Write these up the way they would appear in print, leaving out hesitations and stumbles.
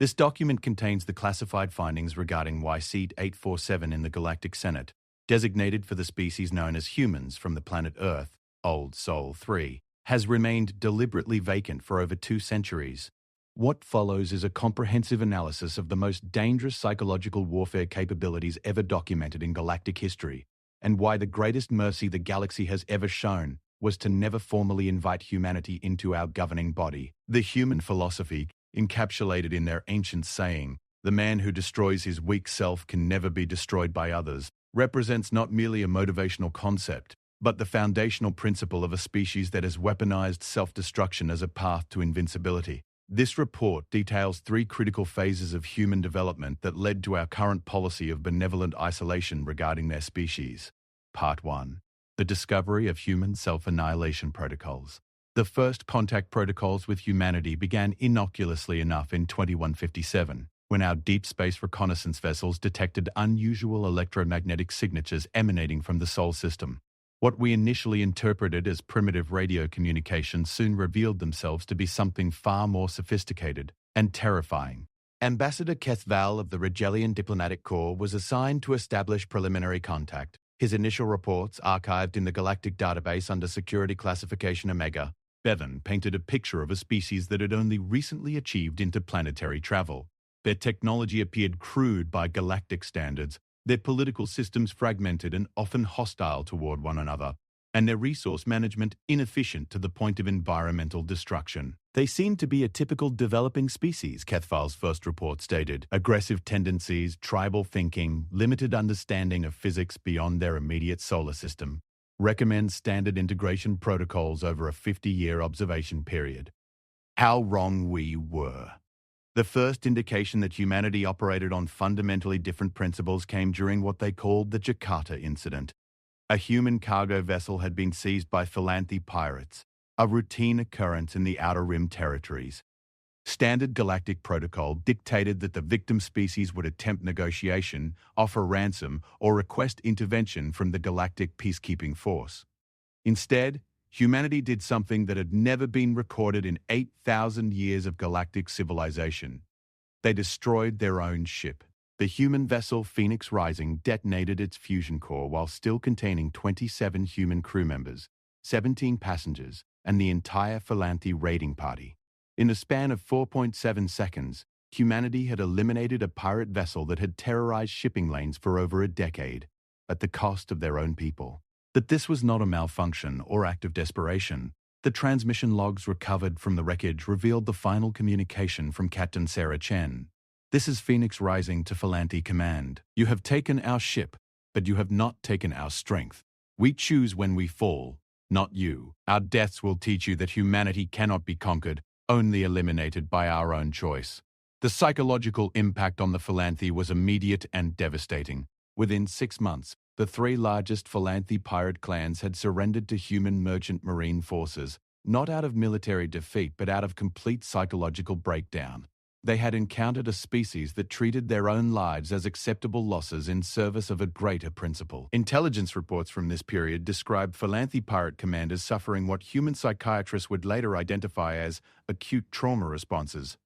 This document contains the classified findings regarding why Seat 847 in the Galactic Senate, designated for the species known as humans from the planet Earth, Old Sol 3, has remained deliberately vacant for over 2 centuries. What follows is a comprehensive analysis of the most dangerous psychological warfare capabilities ever documented in galactic history, and why the greatest mercy the galaxy has ever shown was to never formally invite humanity into our governing body. The human philosophy, encapsulated in their ancient saying, "The man who destroys his weak self can never be destroyed by others," represents not merely a motivational concept, but the foundational principle of a species that has weaponized self-destruction as a path to invincibility. This report details 3 critical phases of human development that led to our current policy of benevolent isolation regarding their species. Part 1. The discovery of human self-annihilation protocols. The first contact protocols with humanity began innocuously enough in 2157, when our deep space reconnaissance vessels detected unusual electromagnetic signatures emanating from the Sol system. What we initially interpreted as primitive radio communication soon revealed themselves to be something far more sophisticated and terrifying. Ambassador Keth Val of the Regelian Diplomatic Corps was assigned to establish preliminary contact. His initial reports, archived in the Galactic database under security classification Omega, Bevan painted a picture of a species that had only recently achieved interplanetary travel. Their technology appeared crude by galactic standards, their political systems fragmented and often hostile toward one another, and their resource management inefficient to the point of environmental destruction. They seemed to be a typical developing species, Kethval's first report stated. Aggressive tendencies, tribal thinking, limited understanding of physics beyond their immediate solar system. Recommends standard integration protocols over a 50-year observation period. How wrong we were. The first indication that humanity operated on fundamentally different principles came during what they called the Jakarta incident. A human cargo vessel had been seized by Philanthi pirates, a routine occurrence in the Outer Rim territories. Standard galactic protocol dictated that the victim species would attempt negotiation, offer ransom, or request intervention from the galactic peacekeeping force. Instead, humanity did something that had never been recorded in 8,000 years of galactic civilization. They destroyed their own ship. The human vessel Phoenix Rising detonated its fusion core while still containing 27 human crew members, 17 passengers, and the entire Philanthi raiding party. In a span of 4.7 seconds, humanity had eliminated a pirate vessel that had terrorized shipping lanes for over a decade, at the cost of their own people. That this was not a malfunction or act of desperation, the transmission logs recovered from the wreckage revealed the final communication from Captain Sarah Chen. "This is Phoenix Rising to Philanthi Command. You have taken our ship, but you have not taken our strength. We choose when we fall, not you. Our deaths will teach you that humanity cannot be conquered, only eliminated by our own choice." The psychological impact on the Philanthi was immediate and devastating. Within 6 months, the 3 largest Philanthi pirate clans had surrendered to human merchant marine forces, not out of military defeat but out of complete psychological breakdown. They had encountered a species that treated their own lives as acceptable losses in service of a greater principle. Intelligence reports from this period describe Philanthi pirate commanders suffering what human psychiatrists would later identify as acute trauma responses.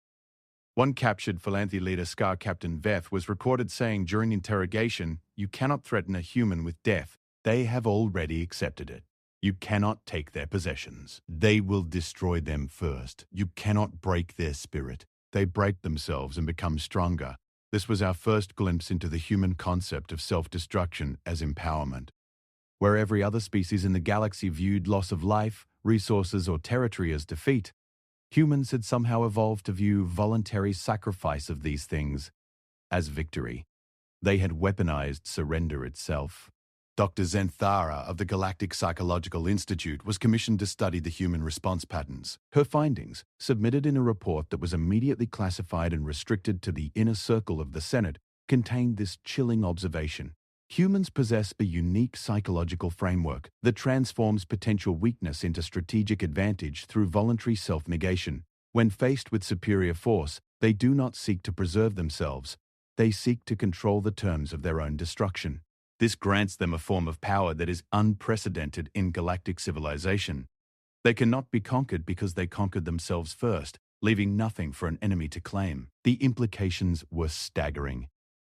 One captured Philanthi leader Scar Captain Veth was recorded saying during interrogation, "You cannot threaten a human with death. They have already accepted it. You cannot take their possessions. They will destroy them first. You cannot break their spirit. They break themselves and become stronger." This was our first glimpse into the human concept of self-destruction as empowerment. Where every other species in the galaxy viewed loss of life, resources, or territory as defeat, humans had somehow evolved to view voluntary sacrifice of these things as victory. They had weaponized surrender itself. Dr. Zenthara of the Galactic Psychological Institute was commissioned to study the human response patterns. Her findings, submitted in a report that was immediately classified and restricted to the inner circle of the Senate, contained this chilling observation. Humans possess a unique psychological framework that transforms potential weakness into strategic advantage through voluntary self-negation. When faced with superior force, they do not seek to preserve themselves. They seek to control the terms of their own destruction. This grants them a form of power that is unprecedented in galactic civilization. They cannot be conquered because they conquered themselves first, leaving nothing for an enemy to claim. The implications were staggering.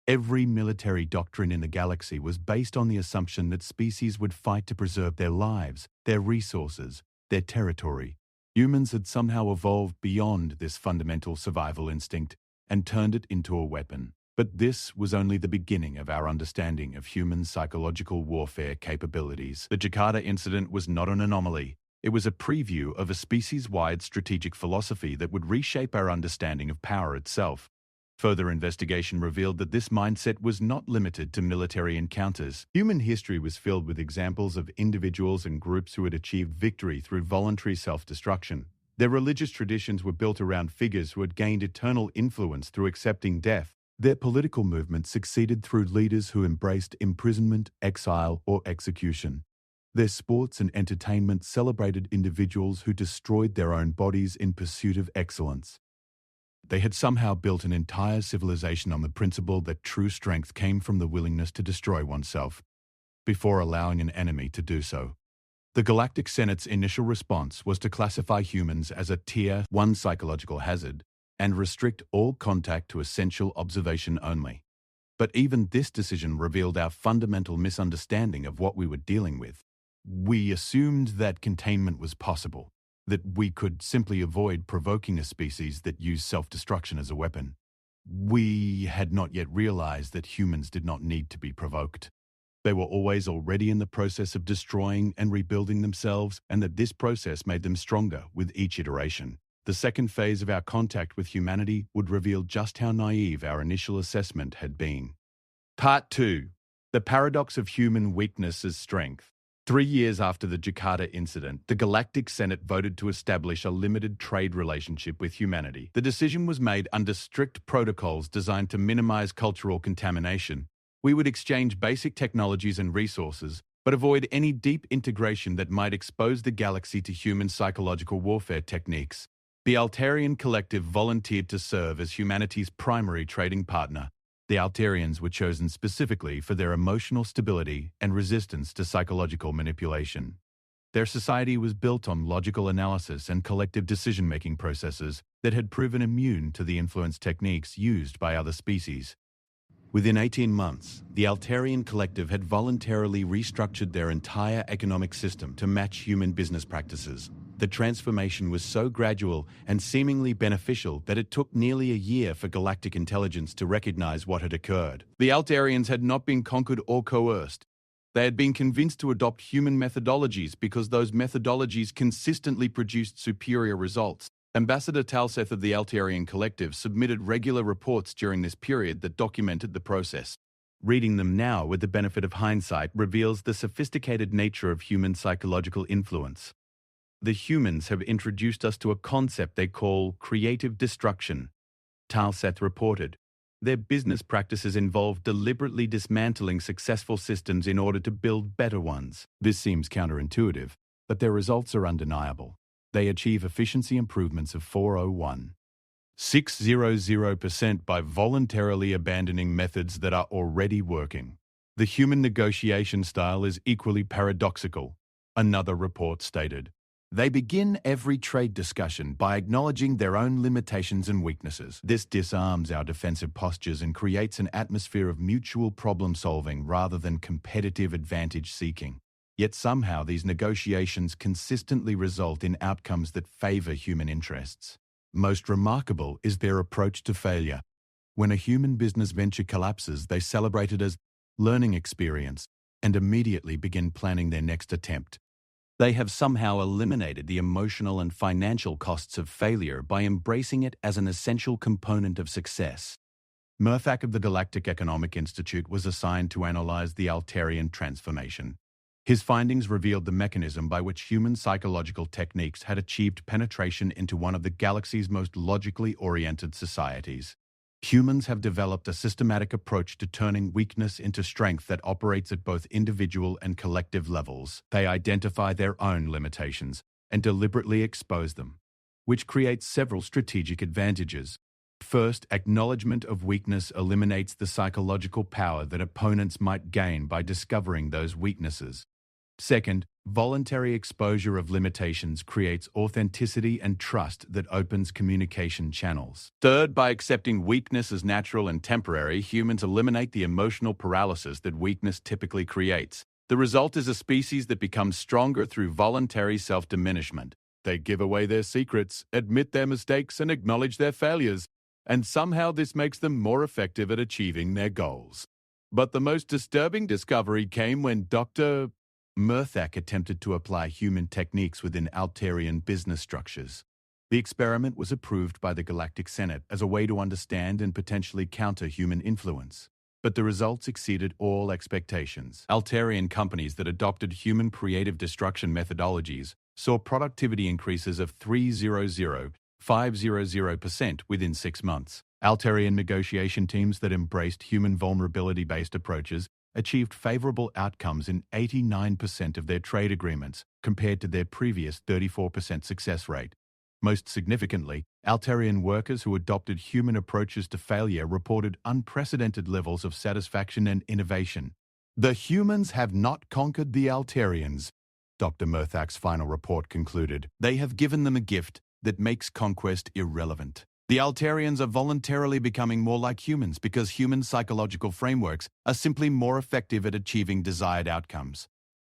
Every military doctrine in the galaxy was based on the assumption that species would fight to preserve their lives, their resources, their territory. Humans had somehow evolved beyond this fundamental survival instinct and turned it into a weapon. But this was only the beginning of our understanding of human psychological warfare capabilities. The Jakarta incident was not an anomaly. It was a preview of a species-wide strategic philosophy that would reshape our understanding of power itself. Further investigation revealed that this mindset was not limited to military encounters. Human history was filled with examples of individuals and groups who had achieved victory through voluntary self-destruction. Their religious traditions were built around figures who had gained eternal influence through accepting death. Their political movements succeeded through leaders who embraced imprisonment, exile, or execution. Their sports and entertainment celebrated individuals who destroyed their own bodies in pursuit of excellence. They had somehow built an entire civilization on the principle that true strength came from the willingness to destroy oneself before allowing an enemy to do so. The Galactic Senate's initial response was to classify humans as a Tier 1 psychological hazard and restrict all contact to essential observation only. But even this decision revealed our fundamental misunderstanding of what we were dealing with. We assumed that containment was possible, that we could simply avoid provoking a species that used self-destruction as a weapon. We had not yet realized that humans did not need to be provoked. They were already in the process of destroying and rebuilding themselves, and that this process made them stronger with each iteration. The second phase of our contact with humanity would reveal just how naive our initial assessment had been. Part 2. The Paradox of Human Weakness as Strength. 3 years after the Jakarta incident, the Galactic Senate voted to establish a limited trade relationship with humanity. The decision was made under strict protocols designed to minimize cultural contamination. We would exchange basic technologies and resources, but avoid any deep integration that might expose the galaxy to human psychological warfare techniques. The Altarian Collective volunteered to serve as humanity's primary trading partner. The Altarians were chosen specifically for their emotional stability and resistance to psychological manipulation. Their society was built on logical analysis and collective decision-making processes that had proven immune to the influence techniques used by other species. Within 18 months, the Altarian Collective had voluntarily restructured their entire economic system to match human business practices. The transformation was so gradual and seemingly beneficial that it took nearly a year for galactic intelligence to recognize what had occurred. The Altarians had not been conquered or coerced. They had been convinced to adopt human methodologies because those methodologies consistently produced superior results. Ambassador Talseth of the Altarian Collective submitted regular reports during this period that documented the process. Reading them now with the benefit of hindsight reveals the sophisticated nature of human psychological influence. The humans have introduced us to a concept they call creative destruction, Talseth reported. Their business practices involve deliberately dismantling successful systems in order to build better ones. This seems counterintuitive, but their results are undeniable. They achieve efficiency improvements of 600% by voluntarily abandoning methods that are already working. The human negotiation style is equally paradoxical, another report stated. They begin every trade discussion by acknowledging their own limitations and weaknesses. This disarms our defensive postures and creates an atmosphere of mutual problem-solving rather than competitive advantage-seeking. Yet somehow these negotiations consistently result in outcomes that favor human interests. Most remarkable is their approach to failure. When a human business venture collapses, they celebrate it as learning experience and immediately begin planning their next attempt. They have somehow eliminated the emotional and financial costs of failure by embracing it as an essential component of success. Murthak of the Galactic Economic Institute was assigned to analyze the Altarian transformation. His findings revealed the mechanism by which human psychological techniques had achieved penetration into one of the galaxy's most logically oriented societies. Humans have developed a systematic approach to turning weakness into strength that operates at both individual and collective levels. They identify their own limitations and deliberately expose them, which creates several strategic advantages. First, acknowledgement of weakness eliminates the psychological power that opponents might gain by discovering those weaknesses. Second, voluntary exposure of limitations creates authenticity and trust that opens communication channels. Third, by accepting weakness as natural and temporary, humans eliminate the emotional paralysis that weakness typically creates. The result is a species that becomes stronger through voluntary self-diminishment. They give away their secrets, admit their mistakes, and acknowledge their failures, and somehow this makes them more effective at achieving their goals. But the most disturbing discovery came when Dr. Murthak attempted to apply human techniques within Altairian business structures. The experiment was approved by the Galactic Senate as a way to understand and potentially counter human influence. But the results exceeded all expectations. Altairian companies that adopted human creative destruction methodologies saw productivity increases of 300% within 6 months. Altairian negotiation teams that embraced human vulnerability-based approaches achieved favorable outcomes in 89% of their trade agreements, compared to their previous 34% success rate. Most significantly, Altairian workers who adopted human approaches to failure reported unprecedented levels of satisfaction and innovation. The humans have not conquered the Altairians, Dr. Murthak's final report concluded. They have given them a gift that makes conquest irrelevant. The Altairians are voluntarily becoming more like humans because human psychological frameworks are simply more effective at achieving desired outcomes.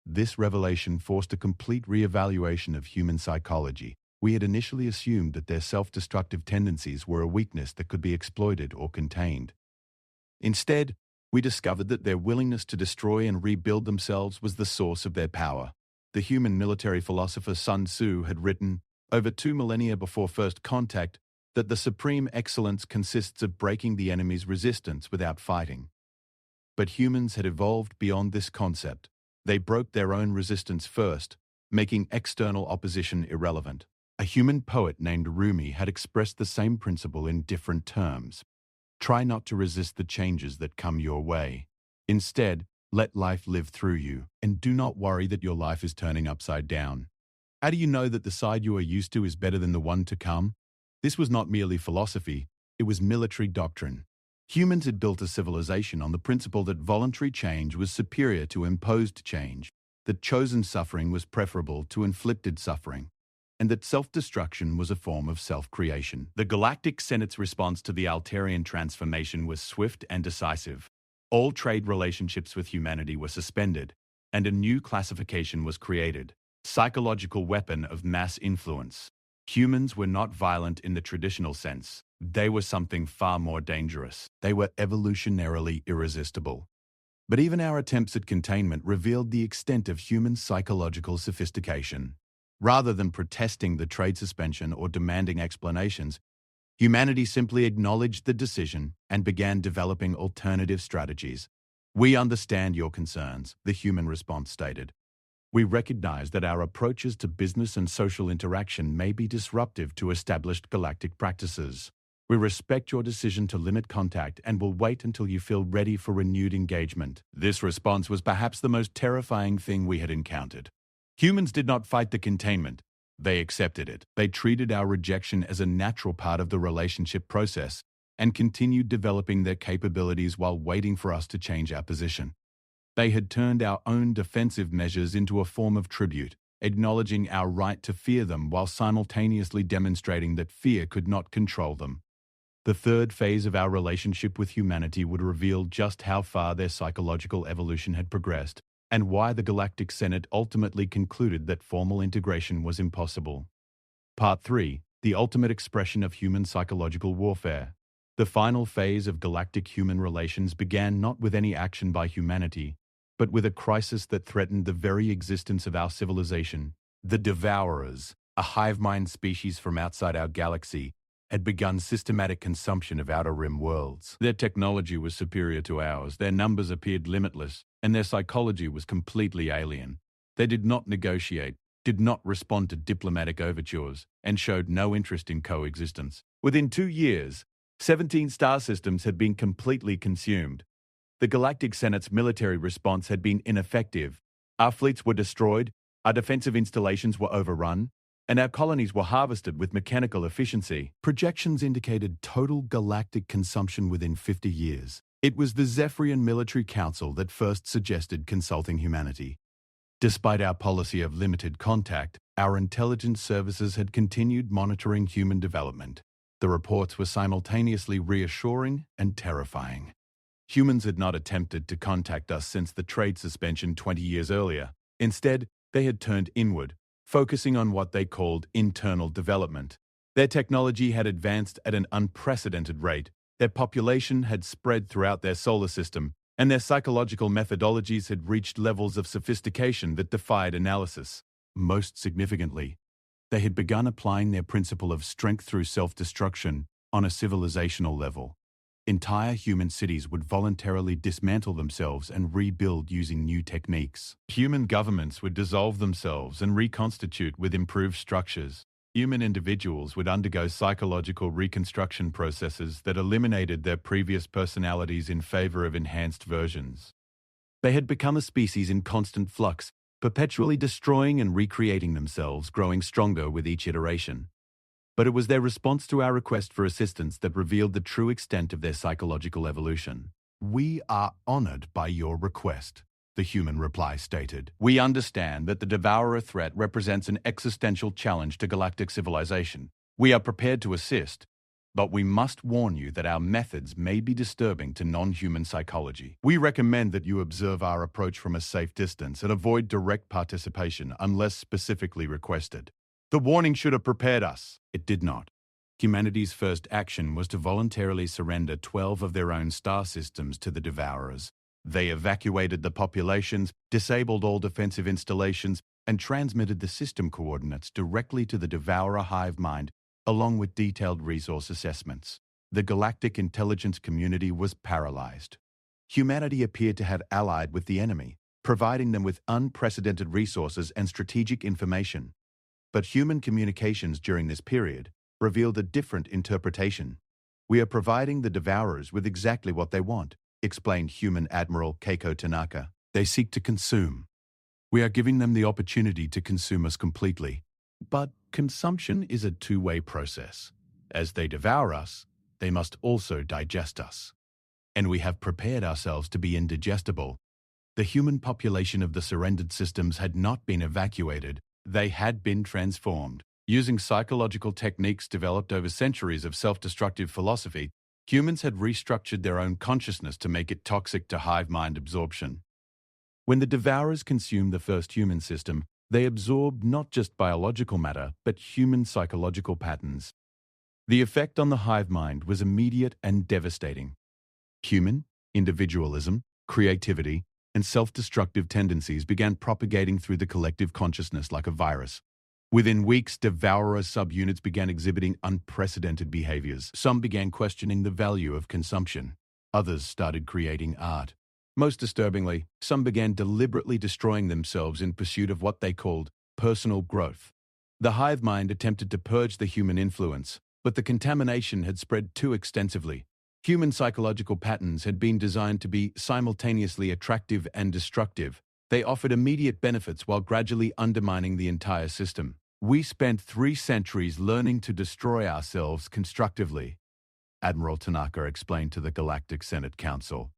This revelation forced a complete re-evaluation of human psychology. We had initially assumed that their self-destructive tendencies were a weakness that could be exploited or contained. Instead, we discovered that their willingness to destroy and rebuild themselves was the source of their power. The human military philosopher Sun Tzu had written, over 2 millennia before first contact, that the supreme excellence consists of breaking the enemy's resistance without fighting. But humans had evolved beyond this concept. They broke their own resistance first, making external opposition irrelevant. A human poet named Rumi had expressed the same principle in different terms. Try not to resist the changes that come your way. Instead, let life live through you, and do not worry that your life is turning upside down. How do you know that the side you are used to is better than the one to come? This was not merely philosophy, it was military doctrine. Humans had built a civilization on the principle that voluntary change was superior to imposed change, that chosen suffering was preferable to inflicted suffering, and that self-destruction was a form of self-creation. The Galactic Senate's response to the Altairian transformation was swift and decisive. All trade relationships with humanity were suspended, and a new classification was created: psychological weapon of mass influence. Humans were not violent in the traditional sense. They were something far more dangerous. They were evolutionarily irresistible. But even our attempts at containment revealed the extent of human psychological sophistication. Rather than protesting the trade suspension or demanding explanations, humanity simply acknowledged the decision and began developing alternative strategies. We understand your concerns, the human response stated. We recognize that our approaches to business and social interaction may be disruptive to established galactic practices. We respect your decision to limit contact and will wait until you feel ready for renewed engagement. This response was perhaps the most terrifying thing we had encountered. Humans did not fight the containment. They accepted it. They treated our rejection as a natural part of the relationship process and continued developing their capabilities while waiting for us to change our position. They had turned our own defensive measures into a form of tribute, acknowledging our right to fear them while simultaneously demonstrating that fear could not control them. The third phase of our relationship with humanity would reveal just how far their psychological evolution had progressed, and why the Galactic Senate ultimately concluded that formal integration was impossible. Part 3. The ultimate expression of human psychological warfare. The final phase of galactic-human relations began not with any action by humanity, but with a crisis that threatened the very existence of our civilization. The Devourers, a hive-mind species from outside our galaxy, had begun systematic consumption of outer rim worlds. Their technology was superior to ours, their numbers appeared limitless, and their psychology was completely alien. They did not negotiate, did not respond to diplomatic overtures, and showed no interest in coexistence. Within 2 years, 17 star systems had been completely consumed. The Galactic Senate's military response had been ineffective. Our fleets were destroyed, our defensive installations were overrun, and our colonies were harvested with mechanical efficiency. Projections indicated total galactic consumption within 50 years. It was the Zephyrian Military Council that first suggested consulting humanity. Despite our policy of limited contact, our intelligence services had continued monitoring human development. The reports were simultaneously reassuring and terrifying. Humans had not attempted to contact us since the trade suspension 20 years earlier. Instead, they had turned inward, focusing on what they called internal development. Their technology had advanced at an unprecedented rate, their population had spread throughout their solar system, and their psychological methodologies had reached levels of sophistication that defied analysis. Most significantly, they had begun applying their principle of strength through self-destruction on a civilizational level. Entire human cities would voluntarily dismantle themselves and rebuild using new techniques. Human governments would dissolve themselves and reconstitute with improved structures. Human individuals would undergo psychological reconstruction processes that eliminated their previous personalities in favor of enhanced versions. They had become a species in constant flux, perpetually destroying and recreating themselves, growing stronger with each iteration. But it was their response to our request for assistance that revealed the true extent of their psychological evolution. "We are honored by your request," the human reply stated. "We understand that the Devourer threat represents an existential challenge to galactic civilization. We are prepared to assist, but we must warn you that our methods may be disturbing to non-human psychology. We recommend that you observe our approach from a safe distance and avoid direct participation unless specifically requested." The warning should have prepared us. It did not. Humanity's first action was to voluntarily surrender 12 of their own star systems to the Devourers. They evacuated the populations, disabled all defensive installations, and transmitted the system coordinates directly to the Devourer hive mind, along with detailed resource assessments. The galactic intelligence community was paralyzed. Humanity appeared to have allied with the enemy, providing them with unprecedented resources and strategic information. But human communications during this period revealed a different interpretation. "We are providing the Devourers with exactly what they want," explained Human Admiral Keiko Tanaka. "They seek to consume. We are giving them the opportunity to consume us completely. But consumption is a two-way process. As they devour us, they must also digest us. And we have prepared ourselves to be indigestible." The human population of the surrendered systems had not been evacuated. They had been transformed. Using psychological techniques developed over centuries of self-destructive philosophy, humans had restructured their own consciousness to make it toxic to hive mind absorption. When the Devourers consumed the first human system, they absorbed not just biological matter, but human psychological patterns. The effect on the hive mind was immediate and devastating. Human individualism, creativity, and self-destructive tendencies began propagating through the collective consciousness like a virus. Within weeks, Devourer subunits began exhibiting unprecedented behaviors. Some began questioning the value of consumption. Others started creating art. Most disturbingly, some began deliberately destroying themselves in pursuit of what they called personal growth. The hive mind attempted to purge the human influence, but the contamination had spread too extensively. Human psychological patterns had been designed to be simultaneously attractive and destructive. They offered immediate benefits while gradually undermining the entire system. "We spent 3 centuries learning to destroy ourselves constructively," Admiral Tanaka explained to the Galactic Senate Council.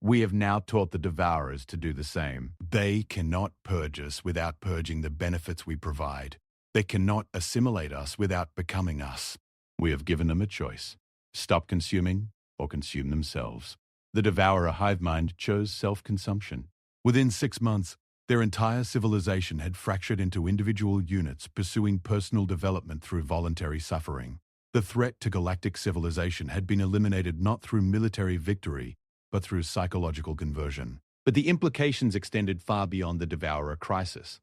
"We have now taught the Devourers to do the same. They cannot purge us without purging the benefits we provide. They cannot assimilate us without becoming us. We have given them a choice: stop consuming or consume themselves." The Devourer hive mind chose self-consumption. Within 6 months, their entire civilization had fractured into individual units pursuing personal development through voluntary suffering. The threat to galactic civilization had been eliminated not through military victory, but through psychological conversion. But the implications extended far beyond the Devourer crisis.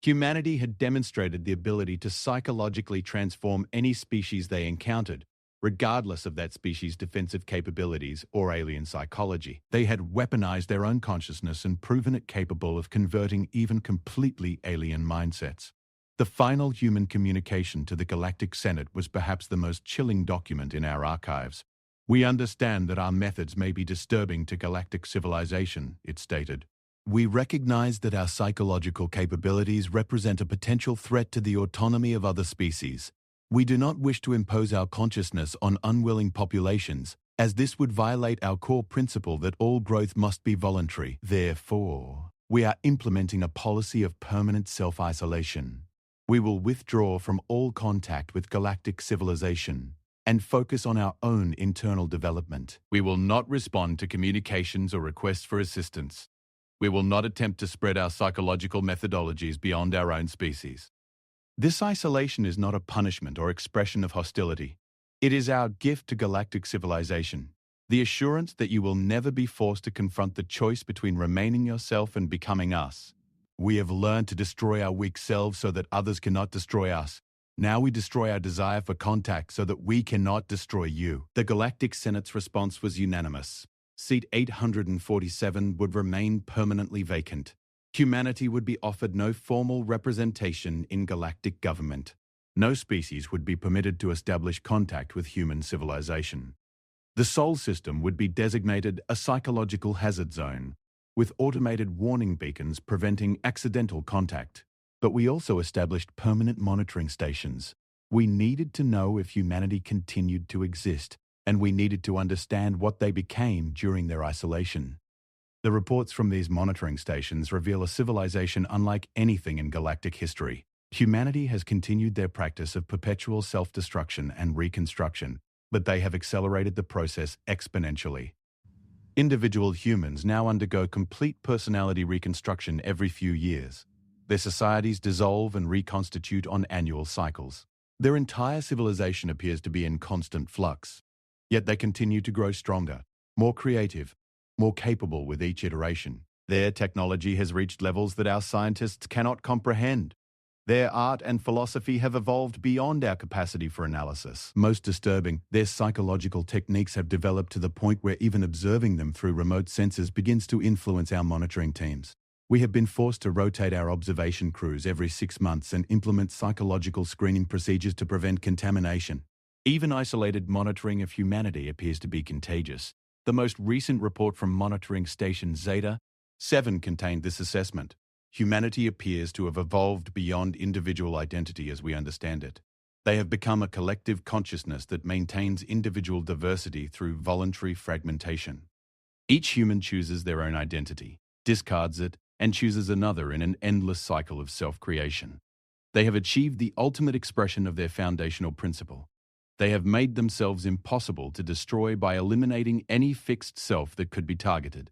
Humanity had demonstrated the ability to psychologically transform any species they encountered, regardless of that species' defensive capabilities or alien psychology. They had weaponized their own consciousness and proven it capable of converting even completely alien mindsets. The final human communication to the Galactic Senate was perhaps the most chilling document in our archives. "We understand that our methods may be disturbing to galactic civilization," it stated. "We recognize that our psychological capabilities represent a potential threat to the autonomy of other species. We do not wish to impose our consciousness on unwilling populations, as this would violate our core principle that all growth must be voluntary. Therefore, We are implementing a policy of permanent self-isolation. We will withdraw from all contact with galactic civilization and focus on our own internal development. We will not respond to communications or requests for assistance. We will not attempt to spread our psychological methodologies beyond our own species. This isolation is not a punishment or expression of hostility. It is our gift to galactic civilization, the assurance that you will never be forced to confront the choice between remaining yourself and becoming us. We have learned to destroy our weak selves so that others cannot destroy us. Now we destroy our desire for contact so that we cannot destroy you. The Galactic Senate's response was unanimous. Seat 847 would remain permanently vacant. Humanity would be offered no formal representation in galactic government. No species would be permitted to establish contact with human civilization. The Sol system would be designated a psychological hazard zone, with automated warning beacons preventing accidental contact. But we also established permanent monitoring stations. We needed to know if humanity continued to exist, and we needed to understand what they became during their isolation. The reports from these monitoring stations reveal a civilization unlike anything in galactic history. Humanity has continued their practice of perpetual self-destruction and reconstruction, but they have accelerated the process exponentially. Individual humans now undergo complete personality reconstruction every few years. Their societies dissolve and reconstitute on annual cycles. Their entire civilization appears to be in constant flux. Yet they continue to grow stronger, more creative, more capable with each iteration. Their technology has reached levels that our scientists cannot comprehend. Their art and philosophy have evolved beyond our capacity for analysis. Most disturbing, their psychological techniques have developed to the point where even observing them through remote sensors begins to influence our monitoring teams. We have been forced to rotate our observation crews every 6 months and implement psychological screening procedures to prevent contamination. Even isolated monitoring of humanity appears to be contagious. The most recent report from monitoring station Zeta 7 contained this assessment. Humanity appears to have evolved beyond individual identity as we understand it. They have become a collective consciousness that maintains individual diversity through voluntary fragmentation. Each human chooses their own identity, discards it, and chooses another in an endless cycle of self-creation. They have achieved the ultimate expression of their foundational principle. They have made themselves impossible to destroy by eliminating any fixed self that could be targeted.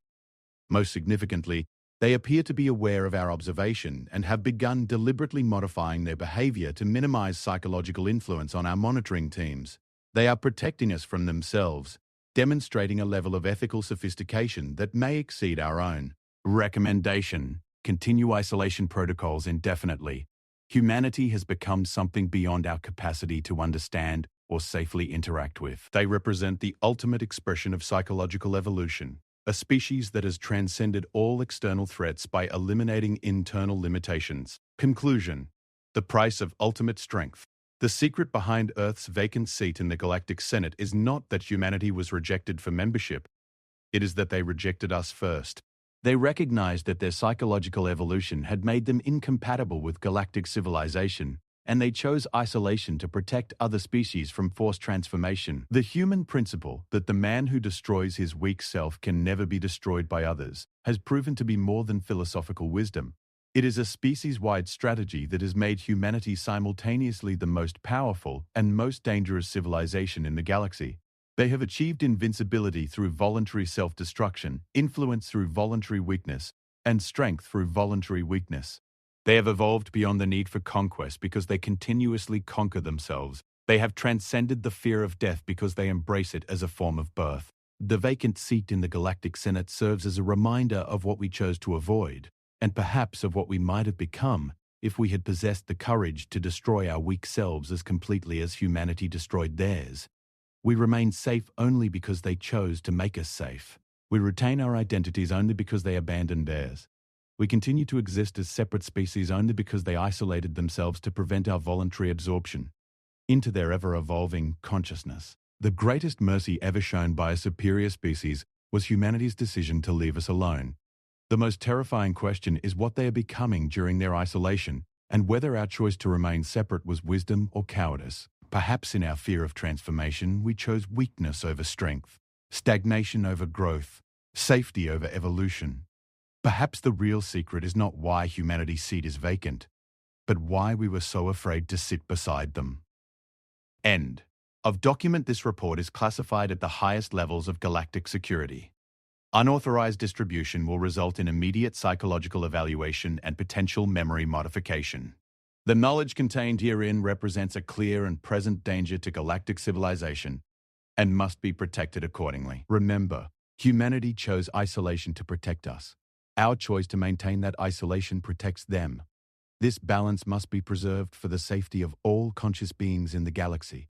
Most significantly, they appear to be aware of our observation and have begun deliberately modifying their behavior to minimize psychological influence on our monitoring teams. They are protecting us from themselves, demonstrating a level of ethical sophistication that may exceed our own. Recommendation: continue isolation protocols indefinitely. Humanity has become something beyond our capacity to understand or safely interact with. They represent the ultimate expression of psychological evolution, a species that has transcended all external threats by eliminating internal limitations. Conclusion: the price of ultimate strength. The secret behind Earth's vacant seat in the Galactic Senate is not that humanity was rejected for membership. It is that they rejected us first. They recognized that their psychological evolution had made them incompatible with galactic civilization, and they chose isolation to protect other species from forced transformation. The human principle that the man who destroys his weak self can never be destroyed by others has proven to be more than philosophical wisdom. It is a species-wide strategy that has made humanity simultaneously the most powerful and most dangerous civilization in the galaxy. They have achieved invincibility through voluntary self-destruction, influence through voluntary weakness, and strength through voluntary weakness. They have evolved beyond the need for conquest because they continuously conquer themselves. They have transcended the fear of death because they embrace it as a form of birth. The vacant seat in the Galactic Senate serves as a reminder of what we chose to avoid, and perhaps of what we might have become if we had possessed the courage to destroy our weak selves as completely as humanity destroyed theirs. We remain safe only because they chose to make us safe. We retain our identities only because they abandoned theirs. We continue to exist as separate species only because they isolated themselves to prevent our voluntary absorption into their ever-evolving consciousness. The greatest mercy ever shown by a superior species was humanity's decision to leave us alone. The most terrifying question is what they are becoming during their isolation, and whether our choice to remain separate was wisdom or cowardice. Perhaps in our fear of transformation, we chose weakness over strength, stagnation over growth, safety over evolution. Perhaps the real secret is not why humanity's seat is vacant, but why we were so afraid to sit beside them. End of document. This report is classified at the highest levels of galactic security. Unauthorized distribution will result in immediate psychological evaluation and potential memory modification. The knowledge contained herein represents a clear and present danger to galactic civilization and must be protected accordingly. Remember, humanity chose isolation to protect us. Our choice to maintain that isolation protects them. This balance must be preserved for the safety of all conscious beings in the galaxy.